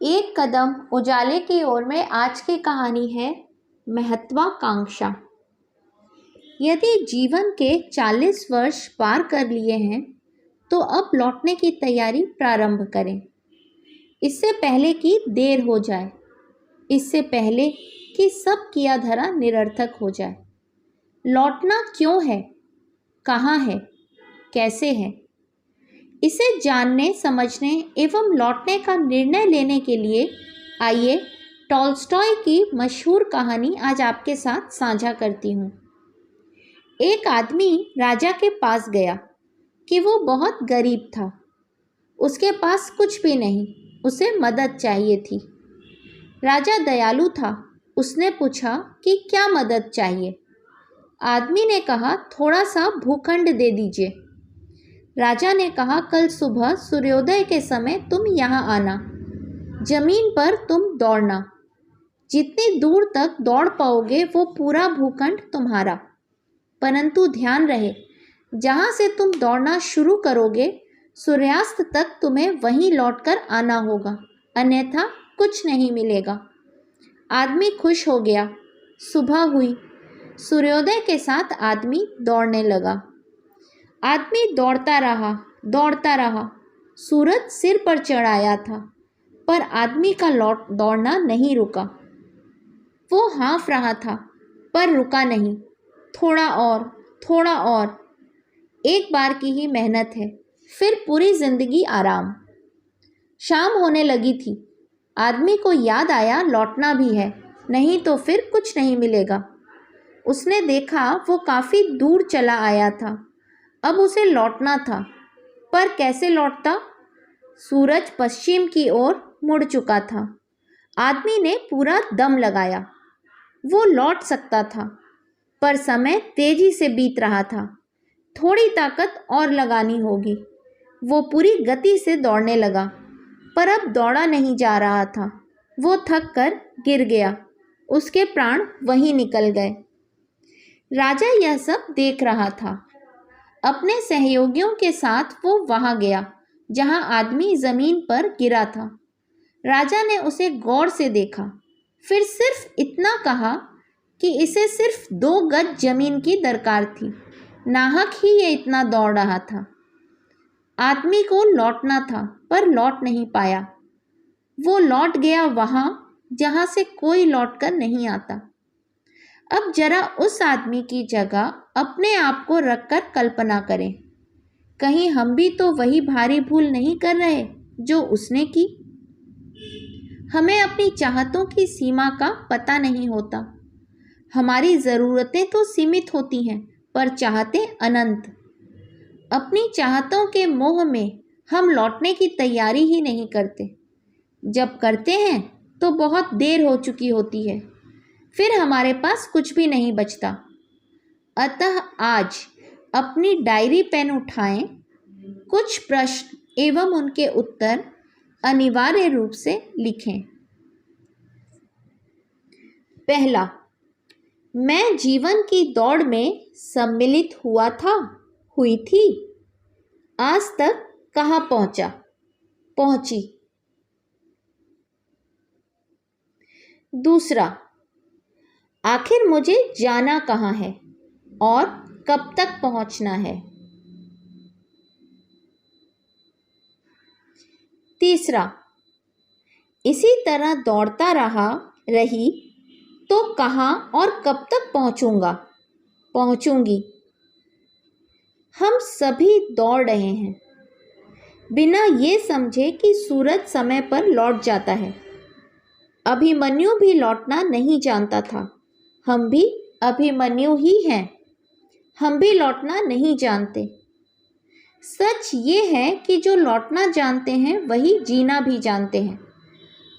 एक कदम उजाले की ओर में आज की कहानी है महत्वाकांक्षा। यदि जीवन के 40 वर्ष पार कर लिए हैं तो अब लौटने की तैयारी प्रारंभ करें। इससे पहले कि देर हो जाए, इससे पहले कि सब किया धरा निरर्थक हो जाए। लौटना क्यों है, कहाँ है, कैसे है, इसे जानने समझने एवं लौटने का निर्णय लेने के लिए आइए टॉल्स्टॉय की मशहूर कहानी आज आपके साथ साझा करती हूँ। एक आदमी राजा के पास गया कि वो बहुत गरीब था, उसके पास कुछ भी नहीं, उसे मदद चाहिए थी। राजा दयालु था, उसने पूछा कि क्या मदद चाहिए। आदमी ने कहा थोड़ा सा भूखंड दे दीजिए। राजा ने कहा कल सुबह सूर्योदय के समय तुम यहाँ आना, जमीन पर तुम दौड़ना, जितनी दूर तक दौड़ पाओगे वो पूरा भूखंड तुम्हारा। परंतु ध्यान रहे, जहाँ से तुम दौड़ना शुरू करोगे सूर्यास्त तक तुम्हें वहीं लौटकर आना होगा, अन्यथा कुछ नहीं मिलेगा। आदमी खुश हो गया। सुबह हुई, सूर्योदय के साथ आदमी दौड़ने लगा। आदमी दौड़ता रहा। सूरज सिर पर चढ़ आया था, पर आदमी का दौड़ना नहीं रुका। वो हाँफ रहा था, पर रुका नहीं। थोड़ा और। एक बार की ही मेहनत है, फिर पूरी जिंदगी आराम। शाम होने लगी थी। आदमी को याद आया लौटना भी है, नहीं तो फिर कुछ नहीं मिलेगा। उसने देखा वो काफ़ी दूर चला आया था, अब उसे लौटना था, पर कैसे लौटता? सूरज पश्चिम की ओर मुड़ चुका था। आदमी ने पूरा दम लगाया, वो लौट सकता था, पर समय तेजी से बीत रहा था। थोड़ी ताकत और लगानी होगी। वो पूरी गति से दौड़ने लगा, पर अब दौड़ा नहीं जा रहा था। वो थक कर गिर गया, उसके प्राण वहीं निकल गए। राजा यह सब देख रहा था। अपने सहयोगियों के साथ वो वहां गया जहां आदमी जमीन पर गिरा था। राजा ने उसे गौर से देखा, फिर सिर्फ इतना कहा कि इसे सिर्फ 2 गज जमीन की दरकार थी, नाहक ही ये इतना दौड़ रहा था। आदमी को लौटना था, पर लौट नहीं पाया। वो लौट गया वहां जहां से कोई लौटकर नहीं आता। अब जरा उस आदमी की जगह अपने आप को रखकर कल्पना करें, कहीं हम भी तो वही भारी भूल नहीं कर रहे जो उसने की। हमें अपनी चाहतों की सीमा का पता नहीं होता। हमारी ज़रूरतें तो सीमित होती हैं, पर चाहते अनंत। अपनी चाहतों के मोह में हम लौटने की तैयारी ही नहीं करते। जब करते हैं तो बहुत देर हो चुकी होती है, फिर हमारे पास कुछ भी नहीं बचता। अतः आज अपनी डायरी पेन उठाएं, कुछ प्रश्न एवं उनके उत्तर अनिवार्य रूप से लिखें। पहला, मैं जीवन की दौड़ में सम्मिलित हुई थी। आज तक कहाँ पहुंची। दूसरा, आखिर मुझे जाना कहाँ है और कब तक पहुंचना है। तीसरा, इसी तरह दौड़ता रही तो कहाँ और कब तक पहुंचूंगी। हम सभी दौड़ रहे हैं, बिना ये समझे कि सूरज समय पर लौट जाता है। अभिमन्यु भी लौटना नहीं जानता था, हम भी अभिमन्यु ही हैं। हम भी लौटना नहीं जानते। सच ये है कि जो लौटना जानते हैं वही जीना भी जानते हैं,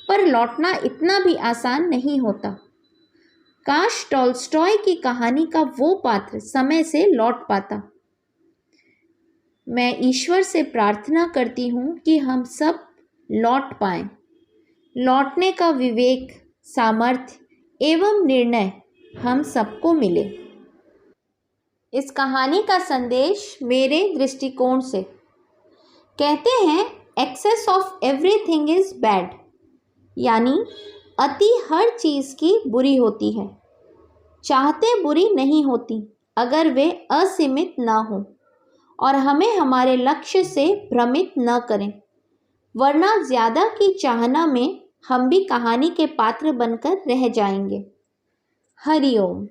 पर लौटना इतना भी आसान नहीं होता। काश टॉल्स्टॉय की कहानी का वो पात्र समय से लौट पाता। मैं ईश्वर से प्रार्थना करती हूँ कि हम सब लौट पाएं। लौटने का विवेक, सामर्थ्य एवं निर्णय हम सबको मिले। इस कहानी का संदेश मेरे दृष्टिकोण से, कहते हैं excess of everything is bad, यानी अति हर चीज़ की बुरी होती है। चाहते बुरी नहीं होती अगर वे असीमित ना हो और हमें हमारे लक्ष्य से भ्रमित न करें, वरना ज़्यादा की चाहना में हम भी कहानी के पात्र बनकर रह जाएंगे। हरि ओम।